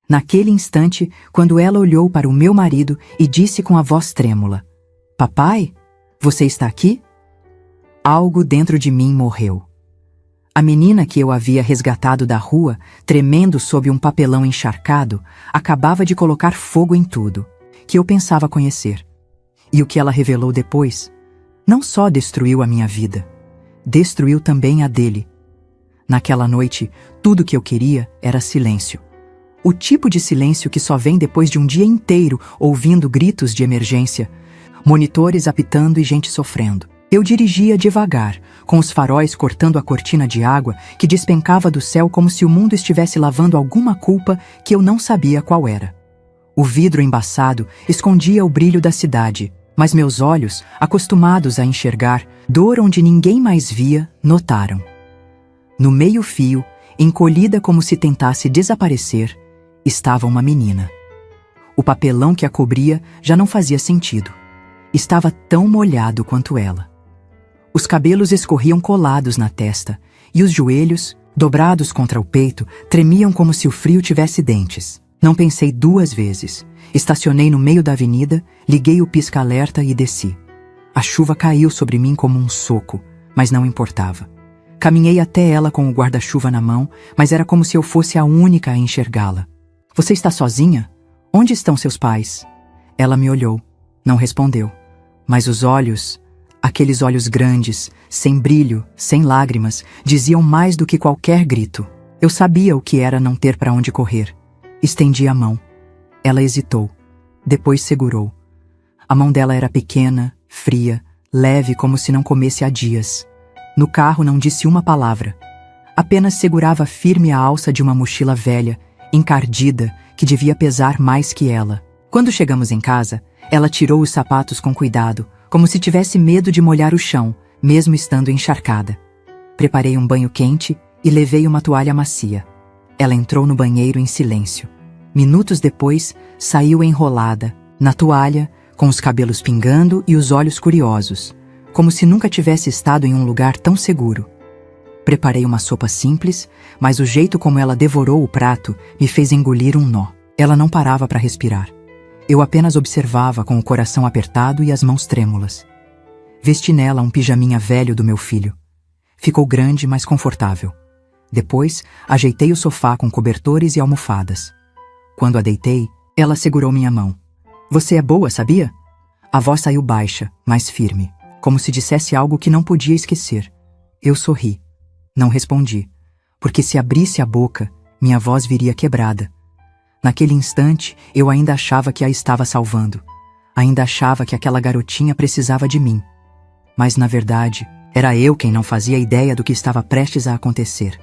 Naquele instante, quando ela olhou para o meu marido e disse com a voz trêmula: "Papai, você está aqui?" Algo dentro de mim morreu. A menina que eu havia resgatado da rua, tremendo sob um papelão encharcado, acabava de colocar fogo em tudo, que eu pensava conhecer. E o que ela revelou depois, não só destruiu a minha vida, destruiu também a dele. Naquela noite, tudo que eu queria era silêncio. O tipo de silêncio que só vem depois de um dia inteiro ouvindo gritos de emergência, monitores apitando e gente sofrendo. Eu dirigia devagar, com os faróis cortando a cortina de água que despencava do céu como se o mundo estivesse lavando alguma culpa que eu não sabia qual era. O vidro embaçado escondia o brilho da cidade, mas meus olhos, acostumados a enxergar dor onde ninguém mais via, notaram. No meio-fio, encolhida como se tentasse desaparecer, estava uma menina. O papelão que a cobria já não fazia sentido. Estava tão molhado quanto ela. Os cabelos escorriam colados na testa, e os joelhos, dobrados contra o peito, tremiam como se o frio tivesse dentes. Não pensei 2 vezes. Estacionei no meio da avenida, liguei o pisca-alerta e desci. A chuva caiu sobre mim como um soco, mas não importava. Caminhei até ela com o guarda-chuva na mão, mas era como se eu fosse a única a enxergá-la. "Você está sozinha? Onde estão seus pais?" Ela me olhou. Não respondeu. Mas os olhos, aqueles olhos grandes, sem brilho, sem lágrimas, diziam mais do que qualquer grito. Eu sabia o que era não ter para onde correr. Estendi a mão. Ela hesitou. Depois segurou. A mão dela era pequena, fria, leve como se não comesse há dias. No carro não disse uma palavra. Apenas segurava firme a alça de uma mochila velha, encardida, que devia pesar mais que ela. Quando chegamos em casa, ela tirou os sapatos com cuidado, como se tivesse medo de molhar o chão, mesmo estando encharcada. Preparei um banho quente e levei uma toalha macia. Ela entrou no banheiro em silêncio. Minutos depois, saiu enrolada, na toalha, com os cabelos pingando e os olhos curiosos, como se nunca tivesse estado em um lugar tão seguro. Preparei uma sopa simples, mas o jeito como ela devorou o prato me fez engolir um nó. Ela não parava para respirar. Eu apenas observava com o coração apertado e as mãos trêmulas. Vesti nela um pijaminha velho do meu filho. Ficou grande, mas confortável. Depois, ajeitei o sofá com cobertores e almofadas. Quando a deitei, ela segurou minha mão. "Você é boa, sabia?" A voz saiu baixa, mas firme, como se dissesse algo que não podia esquecer. Eu sorri. Não respondi, porque se abrisse a boca, minha voz viria quebrada. Naquele instante, eu ainda achava que a estava salvando. Ainda achava que aquela garotinha precisava de mim. Mas, na verdade, era eu quem não fazia ideia do que estava prestes a acontecer.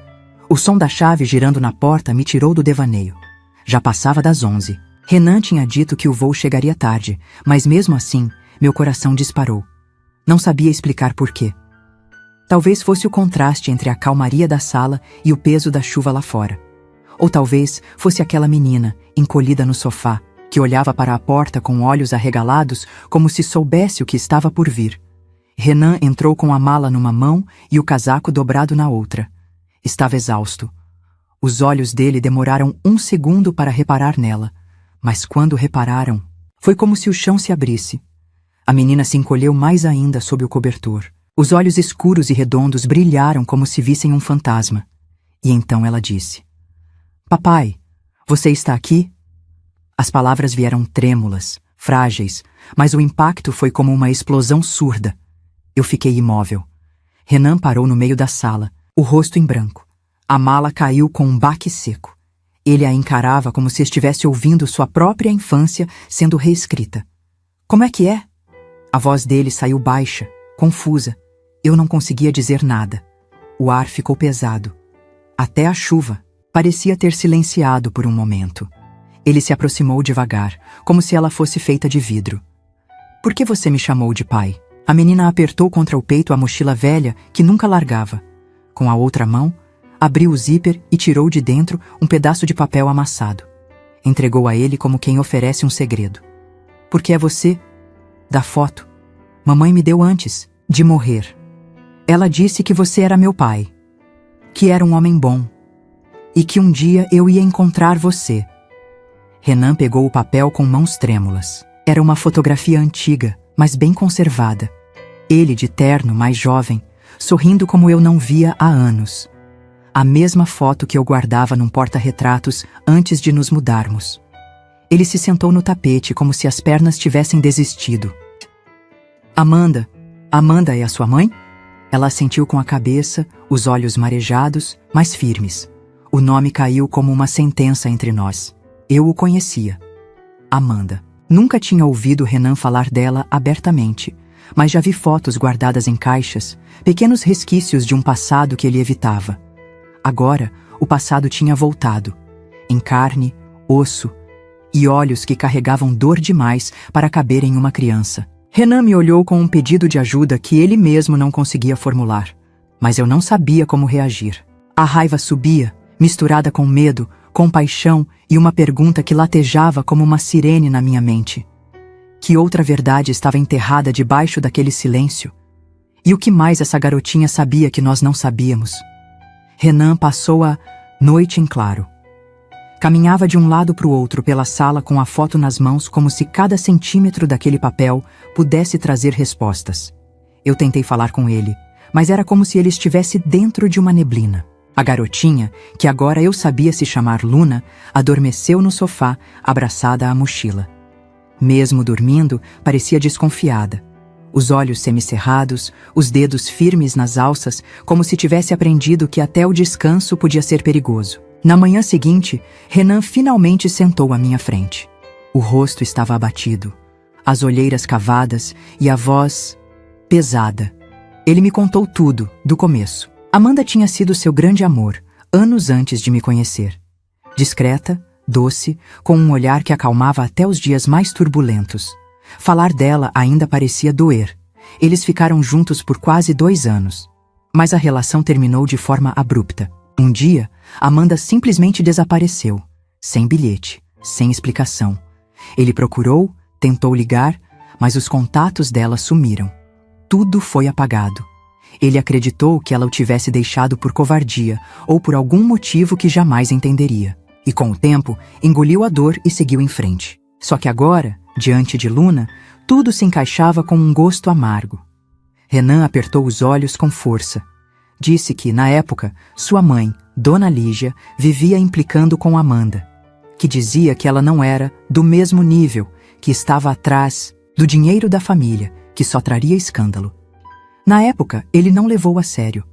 O som da chave girando na porta me tirou do devaneio. Já passava das 11. Renan tinha dito que o voo chegaria tarde, mas mesmo assim, meu coração disparou. Não sabia explicar por quê. Talvez fosse o contraste entre a calmaria da sala e o peso da chuva lá fora. Ou talvez fosse aquela menina, encolhida no sofá, que olhava para a porta com olhos arregalados como se soubesse o que estava por vir. Renan entrou com a mala numa mão e o casaco dobrado na outra. Estava exausto. Os olhos dele demoraram 1 segundo para reparar nela, mas quando repararam, foi como se o chão se abrisse. A menina se encolheu mais ainda sob o cobertor. Os olhos escuros e redondos brilharam como se vissem um fantasma. E então ela disse: "Papai, você está aqui?" As palavras vieram trêmulas, frágeis, mas o impacto foi como uma explosão surda. Eu fiquei imóvel. Renan parou no meio da sala, o rosto em branco. A mala caiu com um baque seco. Ele a encarava como se estivesse ouvindo sua própria infância sendo reescrita. "Como é que é?" A voz dele saiu baixa, confusa. Eu não conseguia dizer nada. O ar ficou pesado. Até a chuva parecia ter silenciado por um momento. Ele se aproximou devagar, como se ela fosse feita de vidro. "Por que você me chamou de pai?" A menina apertou contra o peito a mochila velha que nunca largava. Com a outra mão, abriu o zíper e tirou de dentro um pedaço de papel amassado. Entregou a ele como quem oferece um segredo. "Porque é você? Da foto. Mamãe me deu antes de morrer. Ela disse que você era meu pai, que era um homem bom, e que um dia eu ia encontrar você." Renan pegou o papel com mãos trêmulas. Era uma fotografia antiga, mas bem conservada. Ele, de terno, mais jovem, sorrindo como eu não via há anos. A mesma foto que eu guardava num porta-retratos antes de nos mudarmos. Ele se sentou no tapete como se as pernas tivessem desistido. Amanda é a sua mãe? Ela assentiu com a cabeça, os olhos marejados, mas firmes. O nome caiu como uma sentença entre nós. Eu o conhecia. Amanda. Nunca tinha ouvido Renan falar dela abertamente, mas já vi fotos guardadas em caixas, pequenos resquícios de um passado que ele evitava. Agora, o passado tinha voltado, em carne, osso e olhos que carregavam dor demais para caber em uma criança. Renan me olhou com um pedido de ajuda que ele mesmo não conseguia formular, mas eu não sabia como reagir. A raiva subia, misturada com medo, compaixão e uma pergunta que latejava como uma sirene na minha mente. Que outra verdade estava enterrada debaixo daquele silêncio? E o que mais essa garotinha sabia que nós não sabíamos? Renan passou a noite em claro. Caminhava de um lado para o outro pela sala com a foto nas mãos como se cada centímetro daquele papel pudesse trazer respostas. Eu tentei falar com ele, mas era como se ele estivesse dentro de uma neblina. A garotinha, que agora eu sabia se chamar Luna, adormeceu no sofá, abraçada à mochila. Mesmo dormindo, parecia desconfiada. Os olhos semicerrados, os dedos firmes nas alças, como se tivesse aprendido que até o descanso podia ser perigoso. Na manhã seguinte, Renan finalmente sentou à minha frente. O rosto estava abatido, as olheiras cavadas e a voz pesada. Ele me contou tudo, do começo. Amanda tinha sido seu grande amor, anos antes de me conhecer. Discreta, doce, com um olhar que acalmava até os dias mais turbulentos. Falar dela ainda parecia doer. Eles ficaram juntos por quase 2 anos. Mas a relação terminou de forma abrupta. Um dia, Amanda simplesmente desapareceu, sem bilhete, sem explicação. Ele procurou, tentou ligar, mas os contatos dela sumiram. Tudo foi apagado. Ele acreditou que ela o tivesse deixado por covardia ou por algum motivo que jamais entenderia. E com o tempo, engoliu a dor e seguiu em frente. Só que agora, diante de Luna, tudo se encaixava com um gosto amargo. Renan apertou os olhos com força. Disse que, na época, sua mãe, Dona Lígia, vivia implicando com Amanda, que dizia que ela não era do mesmo nível, que estava atrás do dinheiro da família, que só traria escândalo. Na época, ele não levou a sério.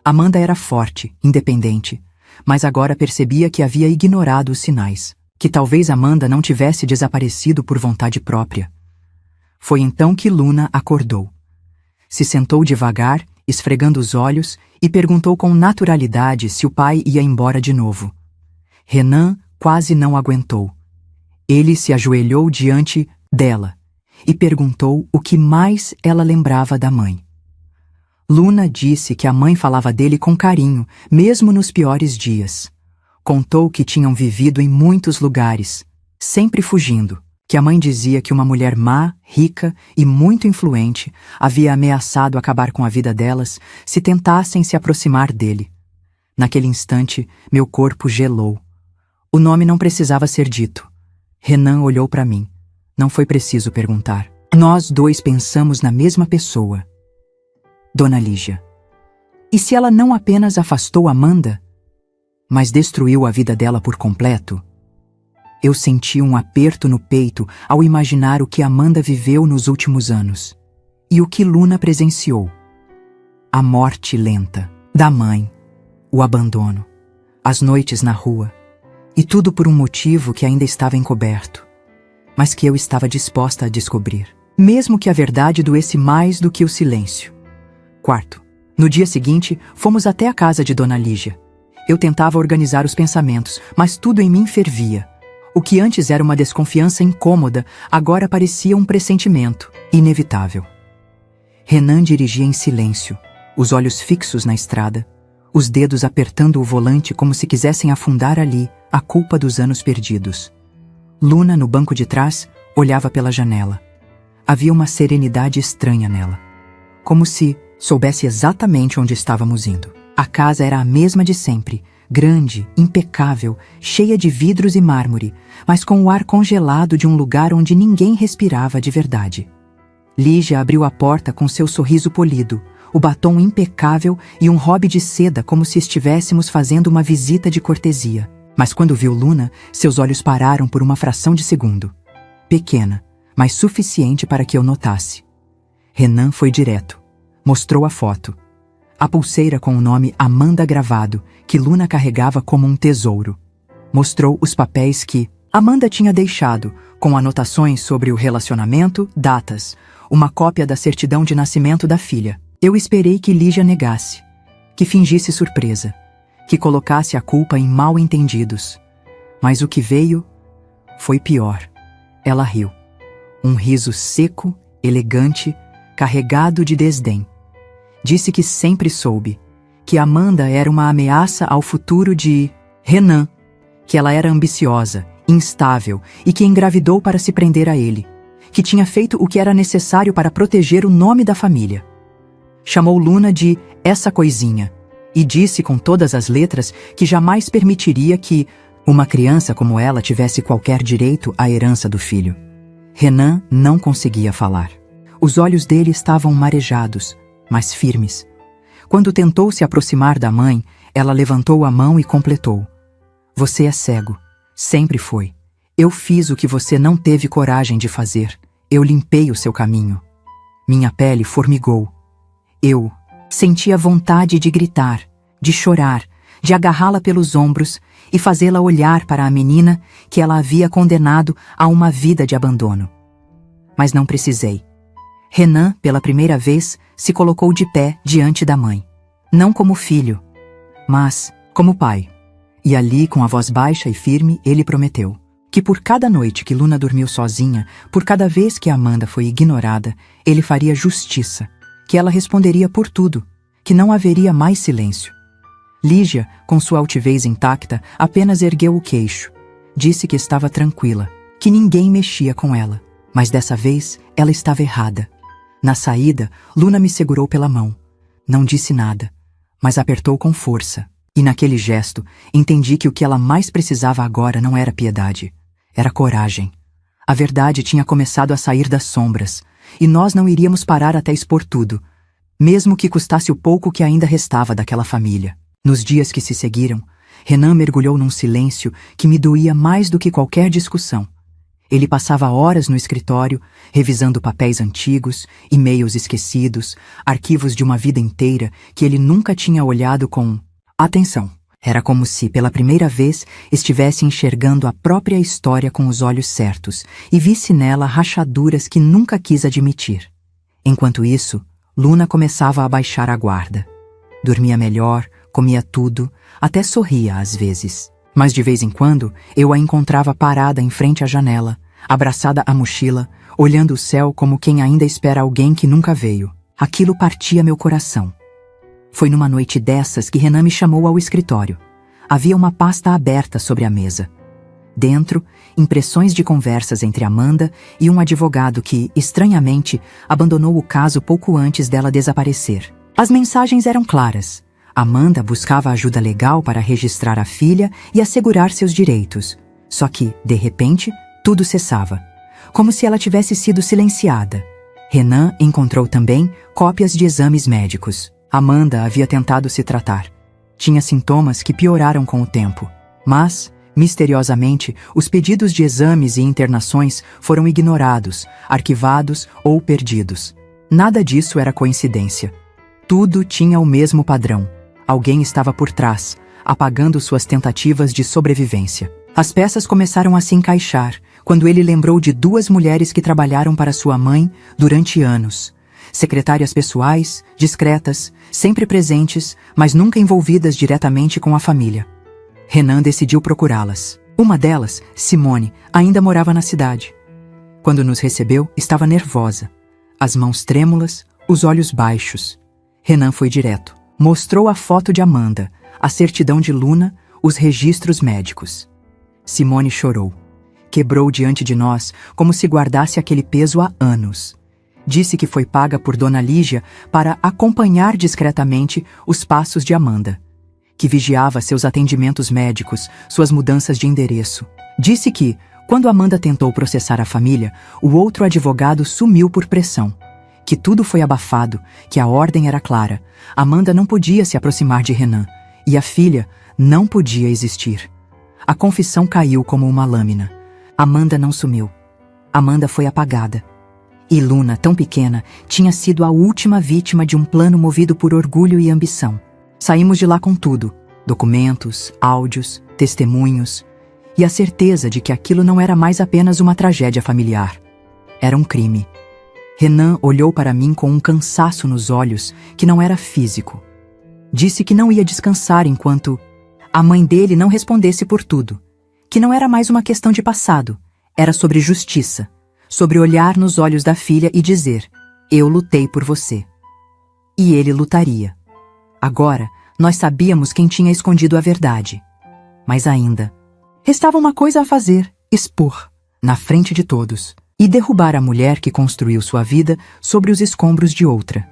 Amanda era forte, independente, mas agora percebia que havia ignorado os sinais, que talvez Amanda não tivesse desaparecido por vontade própria. Foi então que Luna acordou. Se sentou devagar, esfregando os olhos, e perguntou com naturalidade se o pai ia embora de novo. Renan quase não aguentou. Ele se ajoelhou diante dela e perguntou o que mais ela lembrava da mãe. Luna disse que a mãe falava dele com carinho, mesmo nos piores dias. Contou que tinham vivido em muitos lugares, sempre fugindo, que a mãe dizia que uma mulher má, rica e muito influente havia ameaçado acabar com a vida delas se tentassem se aproximar dele. Naquele instante, meu corpo gelou. O nome não precisava ser dito. Renan olhou para mim. Não foi preciso perguntar. Nós dois pensamos na mesma pessoa. Dona Lígia. E se ela não apenas afastou Amanda, mas destruiu a vida dela por completo? Eu senti um aperto no peito ao imaginar o que Amanda viveu nos últimos anos. E o que Luna presenciou. A morte lenta da mãe, o abandono, as noites na rua, e tudo por um motivo que ainda estava encoberto, mas que eu estava disposta a descobrir, mesmo que a verdade doesse mais do que o silêncio. Quarto. No dia seguinte, fomos até a casa de Dona Lígia. Eu tentava organizar os pensamentos, mas tudo em mim fervia. O que antes era uma desconfiança incômoda, agora parecia um pressentimento, inevitável. Renan dirigia em silêncio, os olhos fixos na estrada, os dedos apertando o volante como se quisessem afundar ali a culpa dos anos perdidos. Luna, no banco de trás, olhava pela janela. Havia uma serenidade estranha nela, como se soubesse exatamente onde estávamos indo. A casa era a mesma de sempre, grande, impecável, cheia de vidros e mármore, mas com o ar congelado de um lugar onde ninguém respirava de verdade. Lígia abriu a porta com seu sorriso polido, o batom impecável e um robe de seda como se estivéssemos fazendo uma visita de cortesia. Mas quando viu Luna, seus olhos pararam por uma fração de segundo. Pequena, mas suficiente para que eu notasse. Renan foi direto. Mostrou a foto. A pulseira com o nome Amanda gravado, que Luna carregava como um tesouro. Mostrou os papéis que Amanda tinha deixado, com anotações sobre o relacionamento, datas, uma cópia da certidão de nascimento da filha. Eu esperei que Lígia negasse, que fingisse surpresa, que colocasse a culpa em mal-entendidos. Mas o que veio foi pior. Ela riu. Um riso seco, elegante, carregado de desdém. Disse que sempre soube, que Amanda era uma ameaça ao futuro de Renan, que ela era ambiciosa, instável e que engravidou para se prender a ele, que tinha feito o que era necessário para proteger o nome da família. Chamou Luna de essa coisinha e disse com todas as letras que jamais permitiria que uma criança como ela tivesse qualquer direito à herança do filho. Renan não conseguia falar. Os olhos dele estavam marejados, mas firmes. Quando tentou se aproximar da mãe, ela levantou a mão e completou. Você é cego. Sempre foi. Eu fiz o que você não teve coragem de fazer. Eu limpei o seu caminho. Minha pele formigou. Eu sentia vontade de gritar, de chorar, de agarrá-la pelos ombros e fazê-la olhar para a menina que ela havia condenado a uma vida de abandono. Mas não precisei. Renan, pela primeira vez, se colocou de pé diante da mãe. Não como filho, mas como pai. E ali, com a voz baixa e firme, ele prometeu que por cada noite que Luna dormiu sozinha, por cada vez que Amanda foi ignorada, ele faria justiça, que ela responderia por tudo, que não haveria mais silêncio. Lígia, com sua altivez intacta, apenas ergueu o queixo. Disse que estava tranquila, que ninguém mexia com ela. Mas dessa vez, ela estava errada. Na saída, Luna me segurou pela mão. Não disse nada, mas apertou com força. E naquele gesto, entendi que o que ela mais precisava agora não era piedade. Era coragem. A verdade tinha começado a sair das sombras, e nós não iríamos parar até expor tudo, mesmo que custasse o pouco que ainda restava daquela família. Nos dias que se seguiram, Renan mergulhou num silêncio que me doía mais do que qualquer discussão. Ele passava horas no escritório, revisando papéis antigos, e-mails esquecidos, arquivos de uma vida inteira que ele nunca tinha olhado com atenção. Era como se, pela primeira vez, estivesse enxergando a própria história com os olhos certos e visse nela rachaduras que nunca quis admitir. Enquanto isso, Luna começava a baixar a guarda. Dormia melhor, comia tudo, até sorria às vezes. Mas de vez em quando, eu a encontrava parada em frente à janela, abraçada à mochila, olhando o céu como quem ainda espera alguém que nunca veio. Aquilo partia meu coração. Foi numa noite dessas que Renan me chamou ao escritório. Havia uma pasta aberta sobre a mesa. Dentro, impressões de conversas entre Amanda e um advogado que, estranhamente, abandonou o caso pouco antes dela desaparecer. As mensagens eram claras. Amanda buscava ajuda legal para registrar a filha e assegurar seus direitos. Só que, de repente, tudo cessava. Como se ela tivesse sido silenciada. Renan encontrou também cópias de exames médicos. Amanda havia tentado se tratar. Tinha sintomas que pioraram com o tempo. Mas, misteriosamente, os pedidos de exames e internações foram ignorados, arquivados ou perdidos. Nada disso era coincidência. Tudo tinha o mesmo padrão. Alguém estava por trás, apagando suas tentativas de sobrevivência. As peças começaram a se encaixar quando ele lembrou de 2 mulheres que trabalharam para sua mãe durante anos. Secretárias pessoais, discretas, sempre presentes, mas nunca envolvidas diretamente com a família. Renan decidiu procurá-las. Uma delas, Simone, ainda morava na cidade. Quando nos recebeu, estava nervosa. As mãos trêmulas, os olhos baixos. Renan foi direto. Mostrou a foto de Amanda, a certidão de Luna, os registros médicos. Simone chorou. Quebrou diante de nós como se guardasse aquele peso há anos. Disse que foi paga por Dona Lígia para acompanhar discretamente os passos de Amanda. que vigiava seus atendimentos médicos, suas mudanças de endereço. Disse que, quando Amanda tentou processar a família, o outro advogado sumiu por pressão. Que tudo foi abafado, que a ordem era clara. Amanda não podia se aproximar de Renan, e a filha não podia existir. A confissão caiu como uma lâmina. Amanda não sumiu. Amanda foi apagada. E Luna, tão pequena, tinha sido a última vítima de um plano movido por orgulho e ambição. Saímos de lá com tudo: documentos, áudios, testemunhos, e a certeza de que aquilo não era mais apenas uma tragédia familiar. Era um crime. Renan olhou para mim com um cansaço nos olhos que não era físico. Disse que não ia descansar enquanto a mãe dele não respondesse por tudo. Que não era mais uma questão de passado, era sobre justiça, sobre olhar nos olhos da filha e dizer: eu lutei por você. E ele lutaria. Agora, nós sabíamos quem tinha escondido a verdade. Mas ainda restava uma coisa a fazer: expor, na frente de todos, e derrubar a mulher que construiu sua vida sobre os escombros de outra.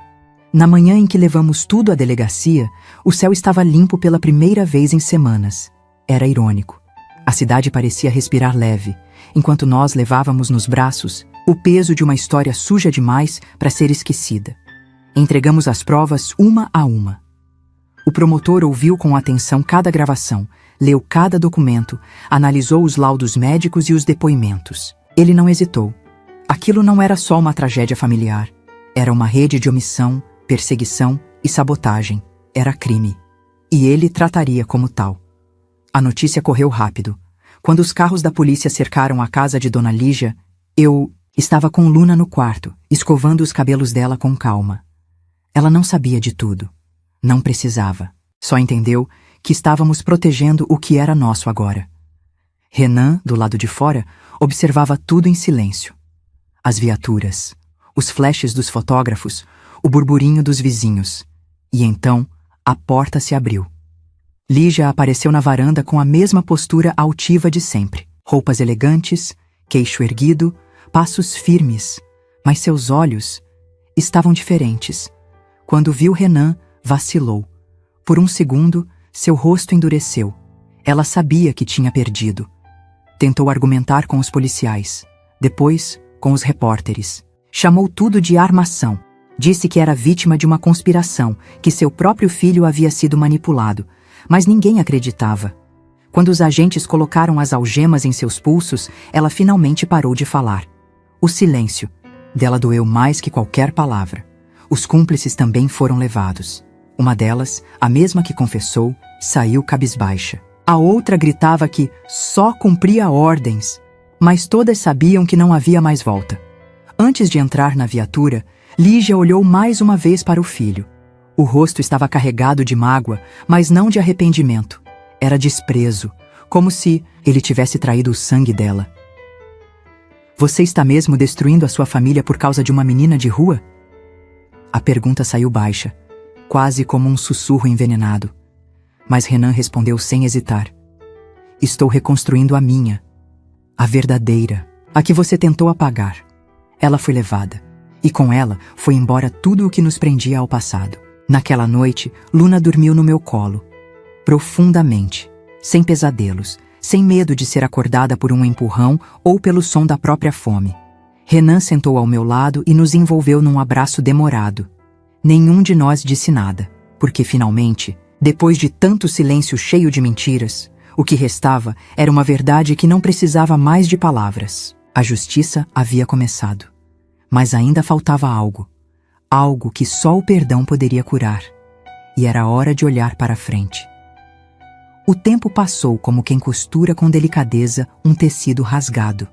Na manhã em que levamos tudo à delegacia, o céu estava limpo pela primeira vez em semanas. Era irônico. A cidade parecia respirar leve, enquanto nós levávamos nos braços o peso de uma história suja demais para ser esquecida. Entregamos as provas uma a uma. O promotor ouviu com atenção cada gravação, leu cada documento, analisou os laudos médicos e os depoimentos. Ele não hesitou. Aquilo não era só uma tragédia familiar. Era uma rede de omissão, perseguição e sabotagem. Era crime. E ele trataria como tal. A notícia correu rápido. Quando os carros da polícia cercaram a casa de Dona Lígia, eu estava com Luna no quarto, escovando os cabelos dela com calma. Ela não sabia de tudo. Não precisava. Só entendeu que estávamos protegendo o que era nosso agora. Renan, do lado de fora, observava tudo em silêncio. As viaturas, os flashes dos fotógrafos, o burburinho dos vizinhos. E então, a porta se abriu. Lígia apareceu na varanda com a mesma postura altiva de sempre. Roupas elegantes, queixo erguido, passos firmes. Mas seus olhos estavam diferentes. Quando viu Renan, vacilou. Por um segundo, seu rosto endureceu. Ela sabia que tinha perdido. Tentou argumentar com os policiais. Depois, com os repórteres. Chamou tudo de armação. Disse que era vítima de uma conspiração, que seu próprio filho havia sido manipulado. Mas ninguém acreditava. Quando os agentes colocaram as algemas em seus pulsos, ela finalmente parou de falar. O silêncio dela doeu mais que qualquer palavra. Os cúmplices também foram levados. Uma delas, a mesma que confessou, saiu cabisbaixa. A outra gritava que só cumpria ordens, mas todas sabiam que não havia mais volta. Antes de entrar na viatura, Lígia olhou mais uma vez para o filho. O rosto estava carregado de mágoa, mas não de arrependimento. Era desprezo, como se ele tivesse traído o sangue dela. Você está mesmo destruindo a sua família por causa de uma menina de rua? A pergunta saiu baixa, quase como um sussurro envenenado. Mas Renan respondeu sem hesitar. Estou reconstruindo a minha, a verdadeira, a que você tentou apagar. Ela foi levada, e com ela foi embora tudo o que nos prendia ao passado. Naquela noite, Luna dormiu no meu colo, profundamente, sem pesadelos, sem medo de ser acordada por um empurrão ou pelo som da própria fome. Renan sentou ao meu lado e nos envolveu num abraço demorado. Nenhum de nós disse nada, porque finalmente, depois de tanto silêncio cheio de mentiras, o que restava era uma verdade que não precisava mais de palavras. A justiça havia começado, mas ainda faltava algo. Algo que só o perdão poderia curar. E era hora de olhar para a frente. O tempo passou como quem costura com delicadeza um tecido rasgado.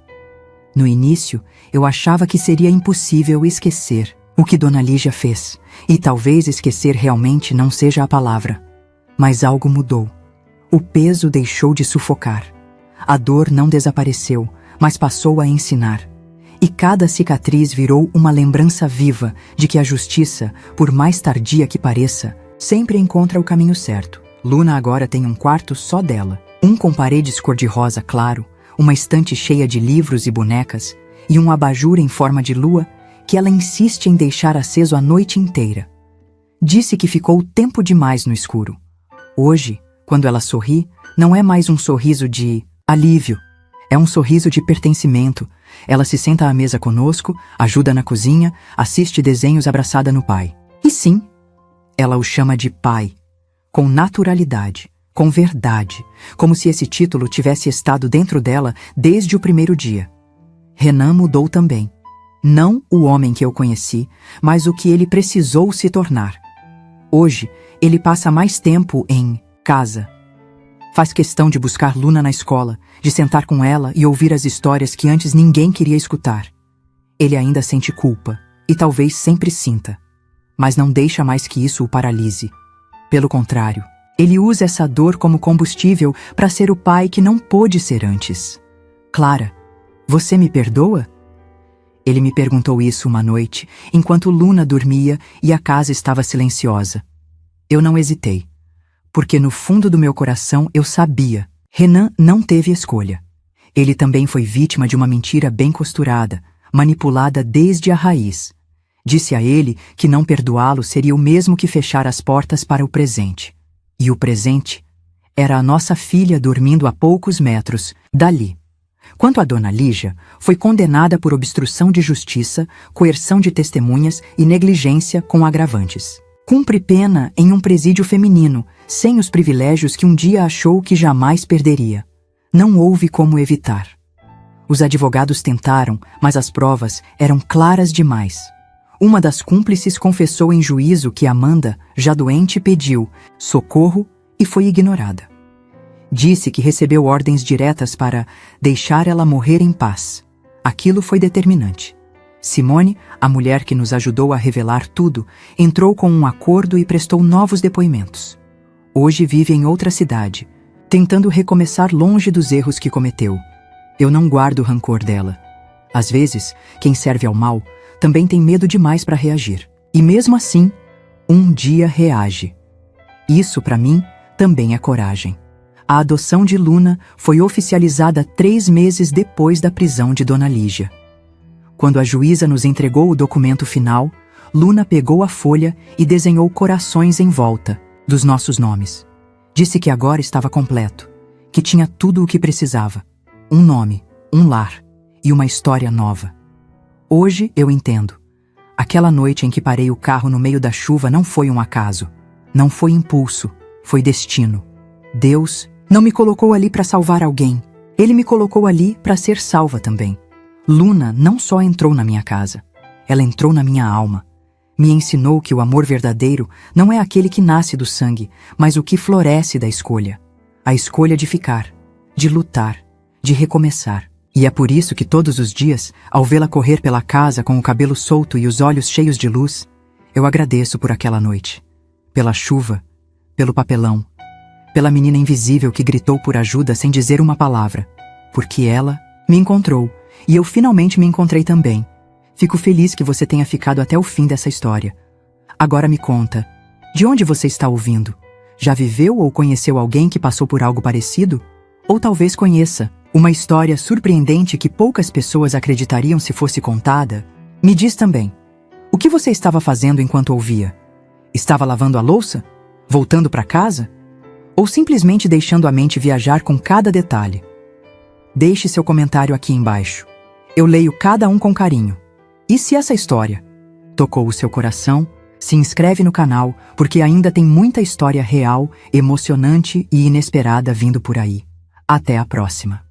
No início, eu achava que seria impossível esquecer o que Dona Lígia fez. E talvez esquecer realmente não seja a palavra. Mas algo mudou. O peso deixou de sufocar. A dor não desapareceu, mas passou a ensinar. E cada cicatriz virou uma lembrança viva de que a justiça, por mais tardia que pareça, sempre encontra o caminho certo. Luna agora tem um quarto só dela, um com paredes cor-de-rosa claro, uma estante cheia de livros e bonecas, e um abajur em forma de lua que ela insiste em deixar aceso a noite inteira. Disse que ficou tempo demais no escuro. Hoje, Quando ela sorri, não é mais um sorriso de alívio. É um sorriso de pertencimento. Ela se senta à mesa conosco, ajuda na cozinha, assiste desenhos abraçada no pai. E sim, ela o chama de pai. Com naturalidade, com verdade, como se esse título tivesse estado dentro dela desde o primeiro dia. Renan mudou também. Não o homem que eu conheci, mas o que ele precisou se tornar. Hoje, ele passa mais tempo em casa. Faz questão de buscar Luna na escola, de sentar com ela e ouvir as histórias que antes ninguém queria escutar. Ele ainda sente culpa, e talvez sempre sinta, mas não deixa mais que isso o paralise. Pelo contrário, ele usa essa dor como combustível para ser o pai que não pôde ser antes. Clara, você me perdoa? Ele me perguntou isso uma noite, enquanto Luna dormia e a casa estava silenciosa. Eu não hesitei, porque no fundo do meu coração eu sabia. Renan não teve escolha. Ele também foi vítima de uma mentira bem costurada, manipulada desde a raiz. Disse a ele que não perdoá-lo seria o mesmo que fechar as portas para o presente. E o presente era a nossa filha dormindo a poucos metros dali. Quanto a Dona Lígia, foi condenada por obstrução de justiça, coerção de testemunhas e negligência com agravantes. Cumpre pena em um presídio feminino, sem os privilégios que um dia achou que jamais perderia. Não houve como evitar. Os advogados tentaram, mas as provas eram claras demais. Uma das cúmplices confessou em juízo que Amanda, já doente, pediu socorro e foi ignorada. Disse que recebeu ordens diretas para deixar ela morrer em paz. Aquilo foi determinante. Simone, a mulher que nos ajudou a revelar tudo, entrou com um acordo e prestou novos depoimentos. Hoje vive em outra cidade, tentando recomeçar longe dos erros que cometeu. Eu não guardo rancor dela. Às vezes, quem serve ao mal também tem medo demais para reagir. E mesmo assim, um dia reage. Isso, para mim, também é coragem. A adoção de Luna foi oficializada 3 meses depois da prisão de Dona Lígia. Quando a juíza nos entregou o documento final, Luna pegou a folha e desenhou corações em volta dos nossos nomes. Disse que agora estava completo, que tinha tudo o que precisava. Um nome, um lar e uma história nova. Hoje eu entendo. Aquela noite em que parei o carro no meio da chuva não foi um acaso. Não foi impulso, foi destino. Deus não me colocou ali para salvar alguém. Ele me colocou ali para ser salva também. Luna não só entrou na minha casa, ela entrou na minha alma. Me ensinou que o amor verdadeiro não é aquele que nasce do sangue, mas o que floresce da escolha. A escolha de ficar, de lutar, de recomeçar. E é por isso que todos os dias, ao vê-la correr pela casa com o cabelo solto e os olhos cheios de luz, eu agradeço por aquela noite. Pela chuva, pelo papelão, pela menina invisível que gritou por ajuda sem dizer uma palavra. Porque ela me encontrou, e eu finalmente me encontrei também. Fico feliz que você tenha ficado até o fim dessa história. Agora me conta, de onde você está ouvindo? Já viveu ou conheceu alguém que passou por algo parecido? Ou talvez conheça uma história surpreendente que poucas pessoas acreditariam se fosse contada? Me diz também, o que você estava fazendo enquanto ouvia? Estava lavando a louça? Voltando para casa? Ou simplesmente deixando a mente viajar com cada detalhe? Deixe seu comentário aqui embaixo. Eu leio cada um com carinho. E se essa história tocou o seu coração, se inscreve no canal, porque ainda tem muita história real, emocionante e inesperada vindo por aí. Até a próxima.